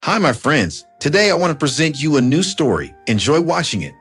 Hi, my friends. Today I want to present you a new story. Enjoy watching it.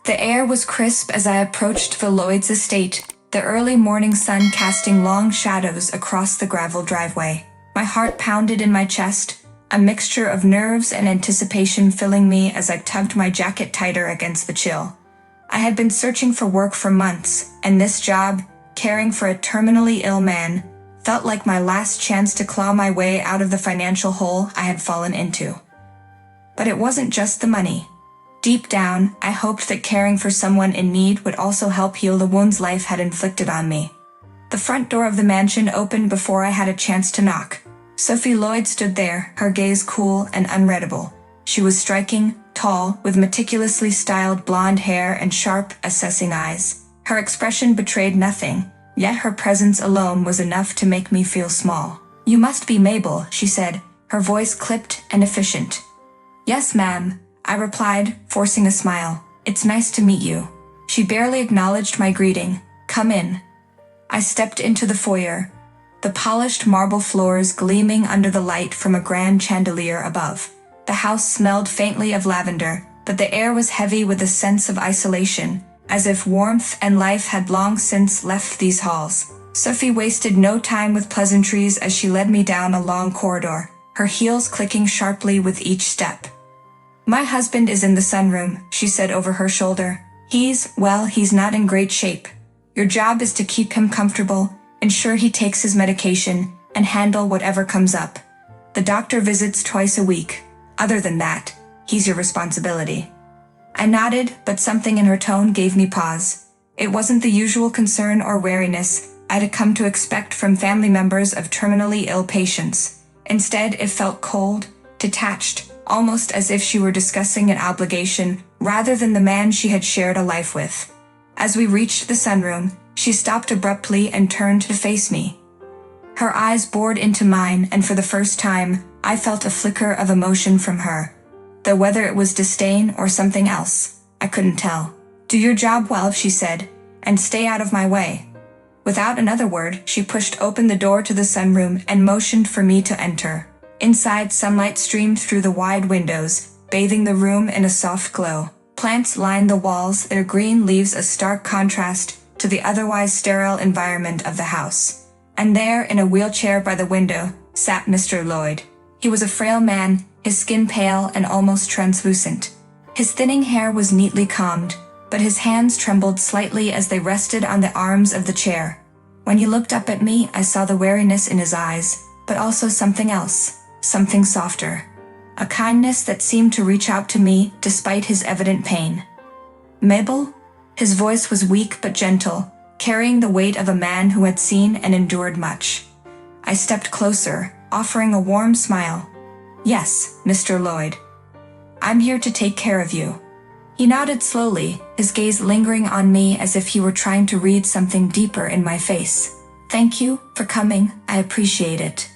The air was crisp as I approached the Lloyd's estate, the early morning sun casting long shadows across the gravel driveway. My heart pounded in my chest, a mixture of nerves and anticipation filling me as I tugged my jacket tighter against the chill. I had been searching for work for months, and this job, caring for a terminally ill man, felt like my last chance to claw my way out of the financial hole I had fallen into. But it wasn't just the money. Deep down, I hoped that caring for someone in need would also help heal the wounds life had inflicted on me. The front door of the mansion opened before I had a chance to knock. Sophie Lloyd stood there, her gaze cool and unreadable. She was striking, tall, with meticulously styled blonde hair and sharp, assessing eyes. Her expression betrayed nothing, yet her presence alone was enough to make me feel small. "You must be Mabel," she said, her voice clipped and efficient. "Yes, ma'am," I replied, forcing a smile. "It's nice to meet you." She barely acknowledged my greeting. "Come in." I stepped into the foyer, the polished marble floors gleaming under the light from a grand chandelier above. The house smelled faintly of lavender, but the air was heavy with a sense of isolation, as if warmth and life had long since left these halls. Sophie wasted no time with pleasantries as she led me down a long corridor, her heels clicking sharply with each step. "My husband is in the sunroom," she said over her shoulder. He's not in great shape. Your job is to keep him comfortable, ensure he takes his medication, and handle whatever comes up. The doctor visits twice a week. Other than that, he's your responsibility." I nodded, but something in her tone gave me pause. It wasn't the usual concern or wariness I'd come to expect from family members of terminally ill patients. Instead, it felt cold, detached, almost as if she were discussing an obligation rather than the man she had shared a life with. As we reached the sunroom, she stopped abruptly and turned to face me. Her eyes bored into mine, and for the first time, I felt a flicker of emotion from her. Though whether it was disdain or something else, I couldn't tell. "Do your job well," she said, "and stay out of my way." Without another word, she pushed open the door to the sunroom and motioned for me to enter. Inside, sunlight streamed through the wide windows, bathing the room in a soft glow. Plants lined the walls, their green leaves a stark contrast to the otherwise sterile environment of the house. And there, in a wheelchair by the window, sat Mr. Lloyd. He was a frail man, his skin pale and almost translucent. His thinning hair was neatly combed, but his hands trembled slightly as they rested on the arms of the chair. When he looked up at me, I saw the wariness in his eyes, but also something else, something softer. A kindness that seemed to reach out to me despite his evident pain. "Mabel?" His voice was weak but gentle, carrying the weight of a man who had seen and endured much. I stepped closer, offering a warm smile. "Yes, Mr. Lloyd. I'm here to take care of you." He nodded slowly, his gaze lingering on me as if he were trying to read something deeper in my face. "Thank you for coming, I appreciate it."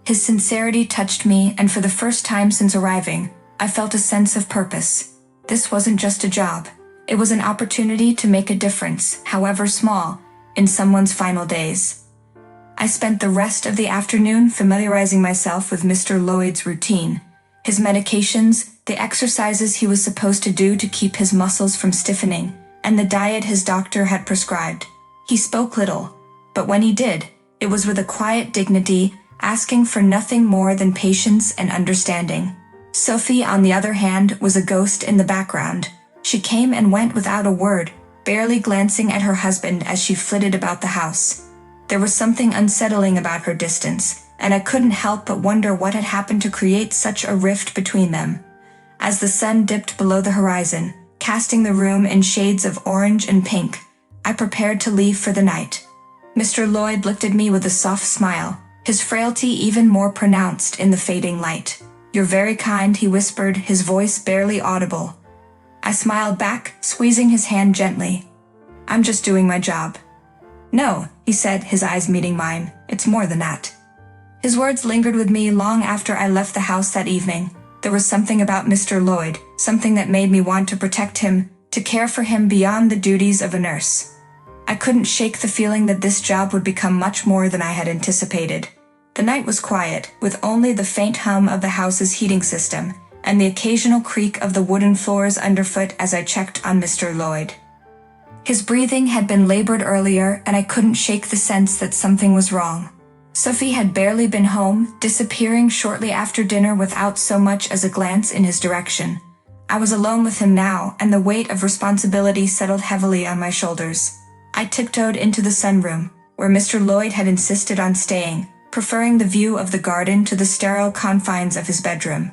His sincerity touched me, and for the first time since arriving, I felt a sense of purpose. This wasn't just a job. It was an opportunity to make a difference, however small, in someone's final days. I spent the rest of the afternoon familiarizing myself with Mr. Lloyd's routine, his medications, the exercises he was supposed to do to keep his muscles from stiffening, and the diet his doctor had prescribed. He spoke little, but when he did, it was with a quiet dignity, asking for nothing more than patience and understanding. Sophie, on the other hand, was a ghost in the background. She came and went without a word, barely glancing at her husband as she flitted about the house. There was something unsettling about her distance, and I couldn't help but wonder what had happened to create such a rift between them. As the sun dipped below the horizon, casting the room in shades of orange and pink, I prepared to leave for the night. Mr. Lloyd looked at me with a soft smile, his frailty even more pronounced in the fading light. "You're very kind," he whispered, his voice barely audible. I smiled back, squeezing his hand gently. "I'm just doing my job." "No," he said, his eyes meeting mine, "it's more than that." His words lingered with me long after I left the house that evening. There was something about Mr. Lloyd, something that made me want to protect him, to care for him beyond the duties of a nurse. I couldn't shake the feeling that this job would become much more than I had anticipated. The night was quiet, with only the faint hum of the house's heating system and the occasional creak of the wooden floors underfoot as I checked on Mr. Lloyd. His breathing had been labored earlier, and I couldn't shake the sense that something was wrong. Sophie had barely been home, disappearing shortly after dinner without so much as a glance in his direction. I was alone with him now, and the weight of responsibility settled heavily on my shoulders. I tiptoed into the sunroom, where Mr. Lloyd had insisted on staying, preferring the view of the garden to the sterile confines of his bedroom.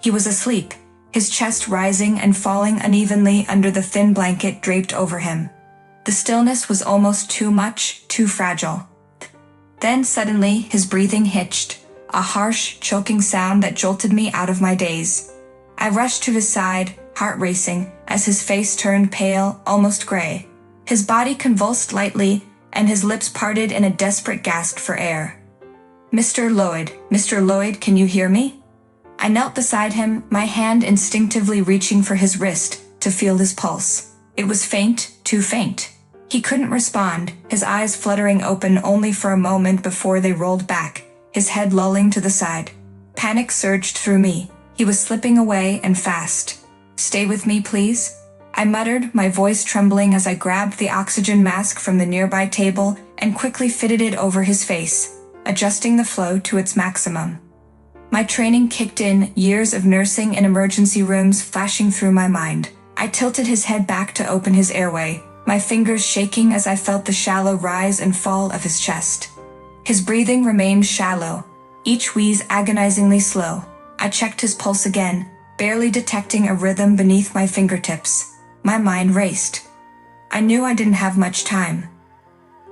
He was asleep, his chest rising and falling unevenly under the thin blanket draped over him. The stillness was almost too much, too fragile. Then suddenly his breathing hitched, a harsh, choking sound that jolted me out of my daze. I rushed to his side, heart racing, as his face turned pale, almost gray. His body convulsed lightly, and his lips parted in a desperate gasp for air. Mr. Lloyd, can you hear me?" I knelt beside him, my hand instinctively reaching for his wrist to feel his pulse. It was faint, too faint. He couldn't respond, his eyes fluttering open only for a moment before they rolled back, his head lolling to the side. Panic surged through me. He was slipping away, and fast. "Stay with me, please," I muttered, my voice trembling as I grabbed the oxygen mask from the nearby table and quickly fitted it over his face, adjusting the flow to its maximum. My training kicked in, years of nursing in emergency rooms flashing through my mind. I tilted his head back to open his airway, my fingers shaking as I felt the shallow rise and fall of his chest. His breathing remained shallow, each wheeze agonizingly slow. I checked his pulse again, barely detecting a rhythm beneath my fingertips. My mind raced. I knew I didn't have much time.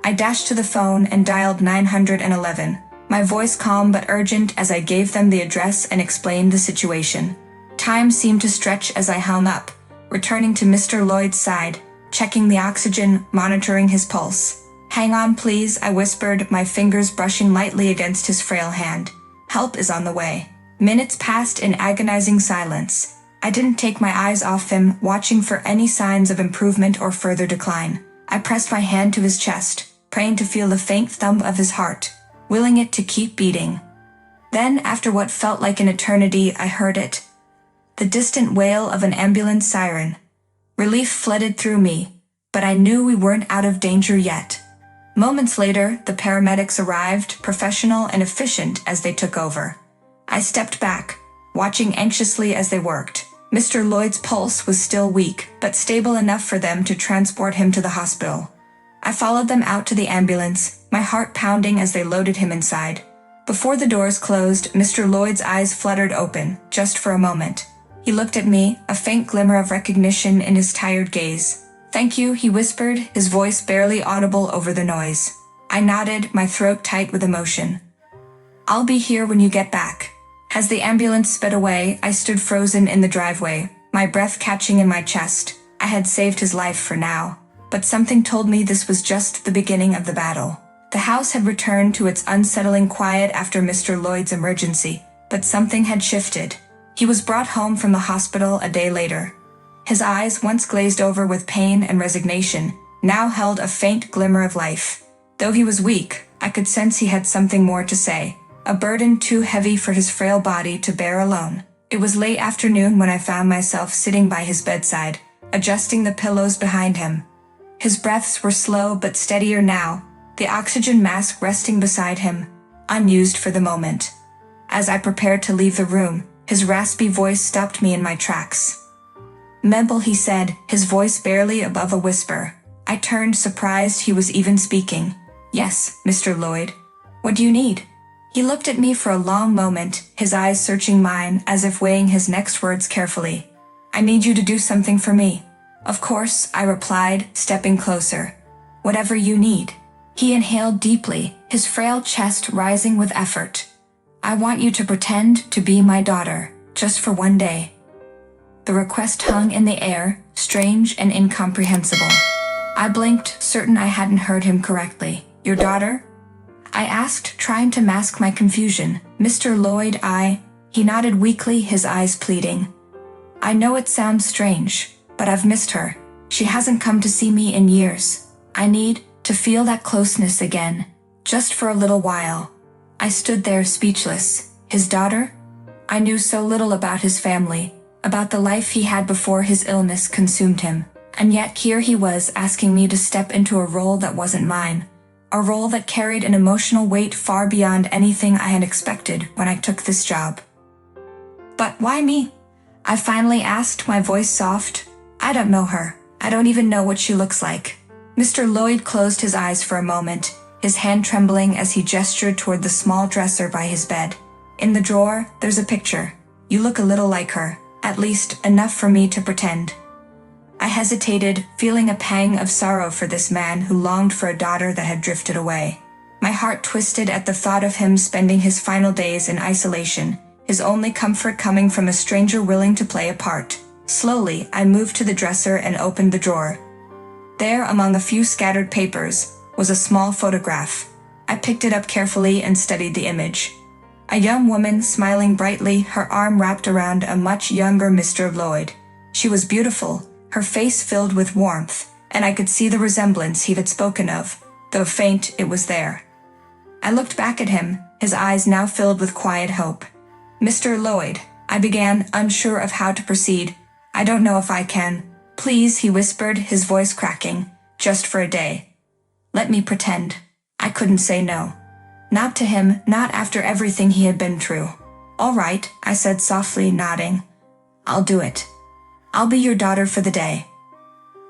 I dashed to the phone and dialed 911, my voice calm but urgent as I gave them the address and explained the situation. Time seemed to stretch as I hung up, returning to Mr. Lloyd's side, checking the oxygen, monitoring his pulse. "Hang on, please," I whispered, my fingers brushing lightly against his frail hand. "Help is on the way." Minutes passed in agonizing silence. I didn't take my eyes off him, watching for any signs of improvement or further decline. I pressed my hand to his chest, praying to feel the faint thump of his heart, willing it to keep beating. Then, after what felt like an eternity, I heard it. The distant wail of an ambulance siren. Relief flooded through me, but I knew we weren't out of danger yet. Moments later, the paramedics arrived, professional and efficient as they took over. I stepped back, watching anxiously as they worked. Mr. Lloyd's pulse was still weak, but stable enough for them to transport him to the hospital. I followed them out to the ambulance, my heart pounding as they loaded him inside. Before the doors closed, Mr. Lloyd's eyes fluttered open, just for a moment. He looked at me, a faint glimmer of recognition in his tired gaze. "Thank you," he whispered, his voice barely audible over the noise. I nodded, my throat tight with emotion. "I'll be here when you get back." As the ambulance sped away, I stood frozen in the driveway, my breath catching in my chest. I had saved his life for now, but something told me this was just the beginning of the battle. The house had returned to its unsettling quiet after Mr. Lloyd's emergency, but something had shifted. He was brought home from the hospital a day later. His eyes, once glazed over with pain and resignation, now held a faint glimmer of life. Though he was weak, I could sense he had something more to say. A burden too heavy for his frail body to bear alone. It was late afternoon when I found myself sitting by his bedside, adjusting the pillows behind him. His breaths were slow but steadier now, the oxygen mask resting beside him, unused for the moment. As I prepared to leave the room, his raspy voice stopped me in my tracks. "Mabel," he said, his voice barely above a whisper. I turned, surprised he was even speaking. "Yes, Mr. Lloyd. What do you need?" He looked at me for a long moment, his eyes searching mine as if weighing his next words carefully. "I need you to do something for me." "Of course," I replied, stepping closer. "Whatever you need." He inhaled deeply, his frail chest rising with effort. "I want you to pretend to be my daughter, just for one day." The request hung in the air, strange and incomprehensible. I blinked, certain I hadn't heard him correctly. "Your daughter?" I asked, trying to mask my confusion. "Mr. Lloyd, He nodded weakly, his eyes pleading. "I know it sounds strange, but I've missed her. She hasn't come to see me in years. I need to feel that closeness again, just for a little while." I stood there speechless. His daughter? I knew so little about his family, about the life he had before his illness consumed him. And yet here he was asking me to step into a role that wasn't mine, a role that carried an emotional weight far beyond anything I had expected when I took this job. But why me? I finally asked, my voice soft. I don't know her. I don't even know what she looks like. Mr. Lloyd closed his eyes for a moment, his hand trembling as he gestured toward the small dresser by his bed. In the drawer, there's a picture. You look a little like her, at least enough for me to pretend. I hesitated, feeling a pang of sorrow for this man who longed for a daughter that had drifted away. My heart twisted at the thought of him spending his final days in isolation, his only comfort coming from a stranger willing to play a part. Slowly, I moved to the dresser and opened the drawer. There, among a few scattered papers, was a small photograph. I picked it up carefully and studied the image. A young woman smiling brightly, her arm wrapped around a much younger Mr. Lloyd. She was beautiful, her face filled with warmth, and I could see the resemblance he had spoken of. Though faint, it was there. I looked back at him, his eyes now filled with quiet hope. Mr. Lloyd, I began, unsure of how to proceed. I don't know if I can. Please, he whispered, his voice cracking. Just for a day. Let me pretend. I couldn't say no. Not to him, not after everything he had been through. All right, I said softly, nodding. I'll do it. I'll be your daughter for the day.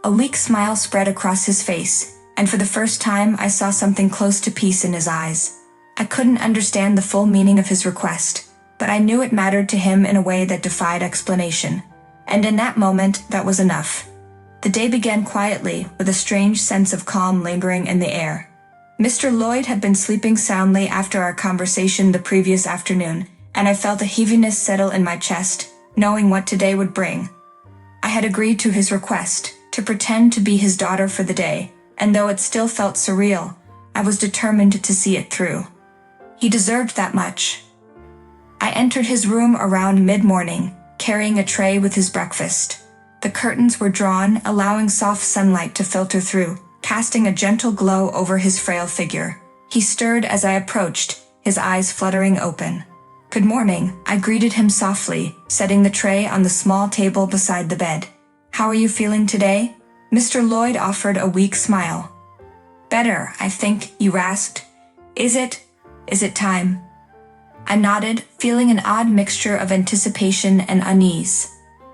A weak smile spread across his face, and for the first time I saw something close to peace in his eyes. I couldn't understand the full meaning of his request, but I knew it mattered to him in a way that defied explanation. And in that moment, that was enough. The day began quietly, with a strange sense of calm lingering in the air. Mr. Lloyd had been sleeping soundly after our conversation the previous afternoon, and I felt a heaviness settle in my chest, knowing what today would bring. I had agreed to his request, to pretend to be his daughter for the day, and though it still felt surreal, I was determined to see it through. He deserved that much. I entered his room around mid-morning, carrying a tray with his breakfast. The curtains were drawn, allowing soft sunlight to filter through, casting a gentle glow over his frail figure. He stirred as I approached, his eyes fluttering open. Good morning, I greeted him softly, setting the tray on the small table beside the bed. How are you feeling today? Mr. Lloyd offered a weak smile. Better, I think, you rasped. Is it time? I nodded, feeling an odd mixture of anticipation and unease.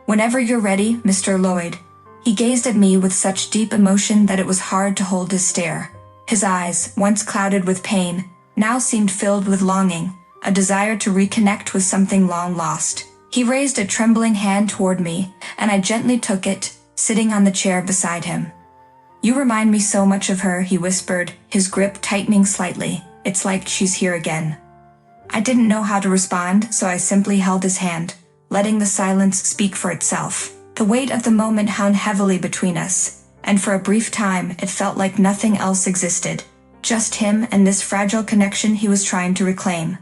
Whenever you're ready, Mr. Lloyd. He gazed at me with such deep emotion that it was hard to hold his stare. His eyes, once clouded with pain, now seemed filled with longing, a desire to reconnect with something long lost. He raised a trembling hand toward me, and I gently took it, sitting on the chair beside him. You remind me so much of her, he whispered, his grip tightening slightly. It's like she's here again. I didn't know how to respond, so I simply held his hand, letting the silence speak for itself. The weight of the moment hung heavily between us, and for a brief time it felt like nothing else existed, just him and this fragile connection he was trying to reclaim.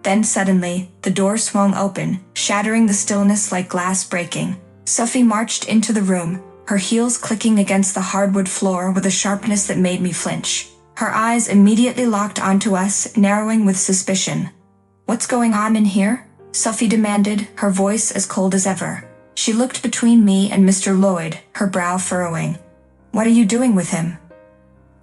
Then suddenly, the door swung open, shattering the stillness like glass breaking. Sophie marched into the room, her heels clicking against the hardwood floor with a sharpness that made me flinch. Her eyes immediately locked onto us, narrowing with suspicion. What's going on in here? Sophie demanded, her voice as cold as ever. She looked between me and Mr. Lloyd, her brow furrowing. What are you doing with him?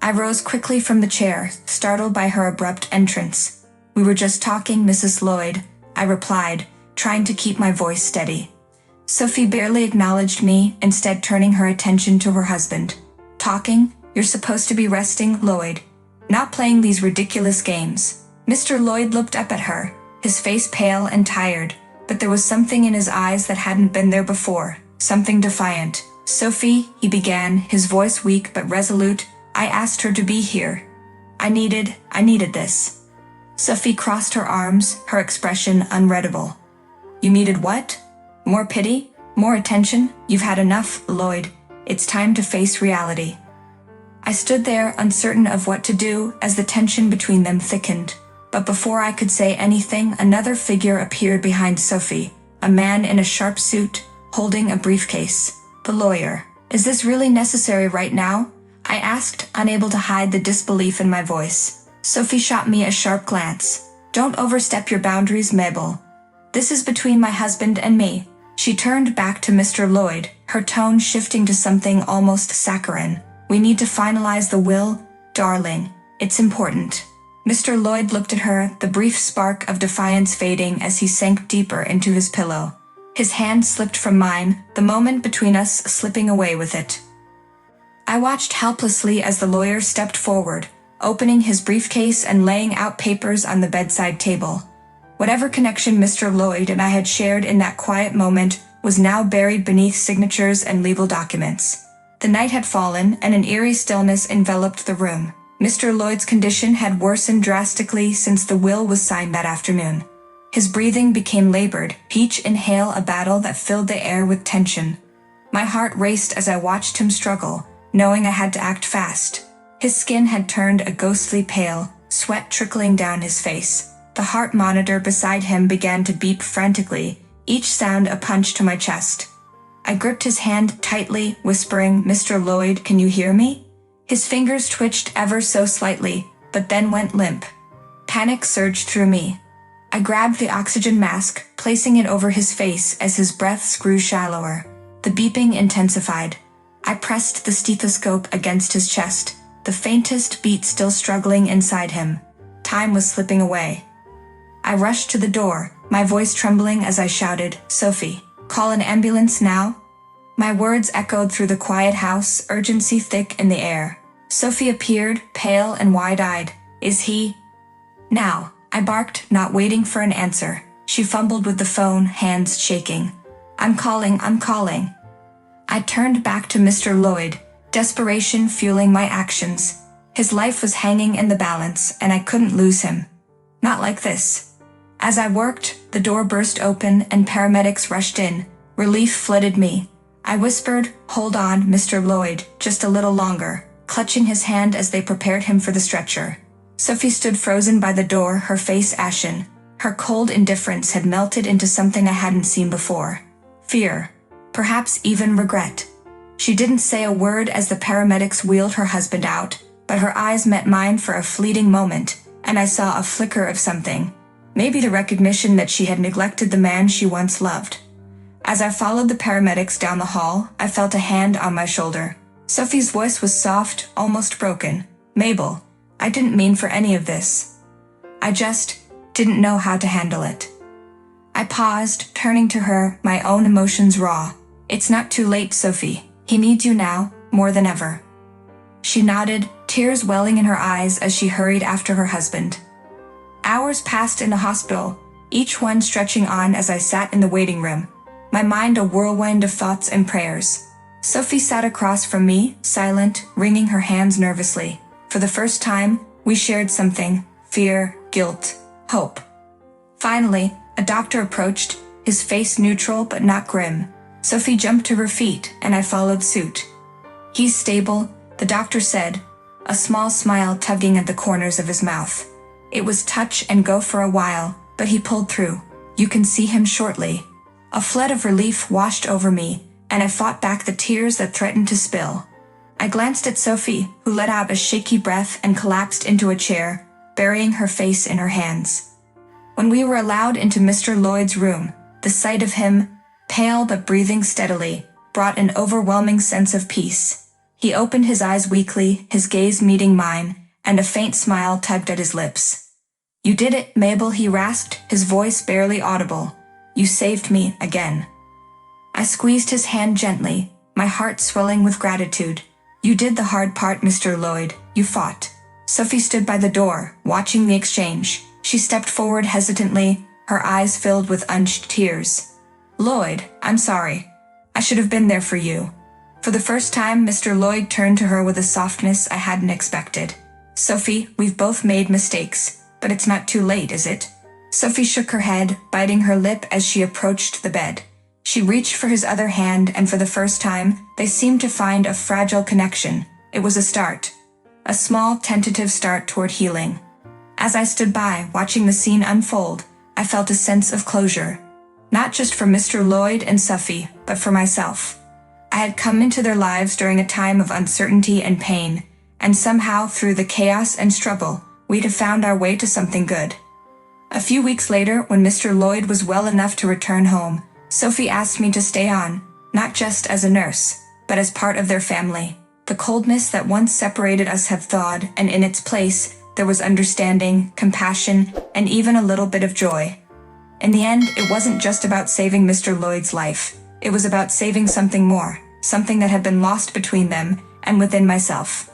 I rose quickly from the chair, startled by her abrupt entrance. We were just talking, Mrs. Lloyd, I replied, trying to keep my voice steady. Sophie barely acknowledged me, instead turning her attention to her husband. Talking? You're supposed to be resting, Lloyd. Not playing these ridiculous games. Mr. Lloyd looked up at her, his face pale and tired, but there was something in his eyes that hadn't been there before, something defiant. Sophie, he began, his voice weak but resolute, I asked her to be here. I needed this. Sophie crossed her arms, her expression unreadable. You needed what? More pity? More attention? You've had enough, Lloyd. It's time to face reality. I stood there, uncertain of what to do, as the tension between them thickened. But before I could say anything, another figure appeared behind Sophie, a man in a sharp suit, holding a briefcase. The lawyer. Is this really necessary right now? I asked, unable to hide the disbelief in my voice. Sophie shot me a sharp glance. Don't overstep your boundaries, Mabel. This is between my husband and me. She turned back to Mr. Lloyd, her tone shifting to something almost saccharine. We need to finalize the will, darling. It's important. Mr. Lloyd looked at her, the brief spark of defiance fading as he sank deeper into his pillow. His hand slipped from mine, the moment between us slipping away with it. I watched helplessly as the lawyer stepped forward, opening his briefcase and laying out papers on the bedside table. Whatever connection Mr. Lloyd and I had shared in that quiet moment was now buried beneath signatures and legal documents. The night had fallen, and an eerie stillness enveloped the room. Mr. Lloyd's condition had worsened drastically since the will was signed that afternoon. His breathing became labored, each inhale a battle that filled the air with tension. My heart raced as I watched him struggle, knowing I had to act fast. His skin had turned a ghostly pale, sweat trickling down his face. The heart monitor beside him began to beep frantically, each sound a punch to my chest. I gripped his hand tightly, whispering, "Mr. Lloyd, can you hear me?" His fingers twitched ever so slightly, but then went limp. Panic surged through me. I grabbed the oxygen mask, placing it over his face as his breaths grew shallower. The beeping intensified. I pressed the stethoscope against his chest, the faintest beat still struggling inside him. Time was slipping away. I rushed to the door, my voice trembling as I shouted, "Sophie, call an ambulance now." My words echoed through the quiet house, urgency thick in the air. Sophie appeared, pale and wide-eyed. "Is he?" "Now," I barked, not waiting for an answer. She fumbled with the phone, hands shaking. I'm calling." I turned back to Mr. Lloyd, desperation fueling my actions. His life was hanging in the balance, and I couldn't lose him. Not like this. As I worked, the door burst open and paramedics rushed in. Relief flooded me. I whispered, "Hold on, Mr. Lloyd, just a little longer," clutching his hand as they prepared him for the stretcher. Sophie stood frozen by the door, her face ashen. Her cold indifference had melted into something I hadn't seen before. Fear. Perhaps even regret. She didn't say a word as the paramedics wheeled her husband out, but her eyes met mine for a fleeting moment, and I saw a flicker of something. Maybe the recognition that she had neglected the man she once loved. As I followed the paramedics down the hall, I felt a hand on my shoulder. Sophie's voice was soft, almost broken. "Mabel, I didn't mean for any of this. I just didn't know how to handle it." I paused, turning to her, my own emotions raw. "It's not too late, Sophie. He needs you now, more than ever." She nodded, tears welling in her eyes as she hurried after her husband. Hours passed in the hospital, each one stretching on as I sat in the waiting room, my mind a whirlwind of thoughts and prayers. Sophie sat across from me, silent, wringing her hands nervously. For the first time, we shared something: fear, guilt, hope. Finally, a doctor approached, his face neutral but not grim. Sophie jumped to her feet, and I followed suit. "He's stable," the doctor said, a small smile tugging at the corners of his mouth. It was touch and go for a while, but he pulled through. "You can see him shortly." A flood of relief washed over me, and I fought back the tears that threatened to spill. I glanced at Sophie, who let out a shaky breath and collapsed into a chair, burying her face in her hands. When we were allowed into Mr. Lloyd's room, the sight of him, pale but breathing steadily, brought an overwhelming sense of peace. He opened his eyes weakly, his gaze meeting mine, and a faint smile tugged at his lips. "You did it, Mabel," he rasped, his voice barely audible. "You saved me again." I squeezed his hand gently, my heart swelling with gratitude. "You did the hard part, Mr. Lloyd. You fought." Sophie stood by the door, watching the exchange. She stepped forward hesitantly, her eyes filled with unshed tears. "Lloyd, I'm sorry. I should have been there for you." For the first time, Mr. Lloyd turned to her with a softness I hadn't expected. "Sophie, we've both made mistakes, but it's not too late, is it?" Sophie shook her head, biting her lip as she approached the bed. She reached for his other hand, and for the first time, they seemed to find a fragile connection. It was a start. A small, tentative start toward healing. As I stood by, watching the scene unfold, I felt a sense of closure. Not just for Mr. Lloyd and Sophie, but for myself. I had come into their lives during a time of uncertainty and pain, and somehow, through the chaos and struggle, We'd have found our way to something good. A few weeks later, when Mr. Lloyd was well enough to return home, Sophie asked me to stay on, not just as a nurse, but as part of their family. The coldness that once separated us had thawed, and in its place, there was understanding, compassion, and even a little bit of joy. In the end, it wasn't just about saving Mr. Lloyd's life. It was about saving something more, something that had been lost between them and within myself.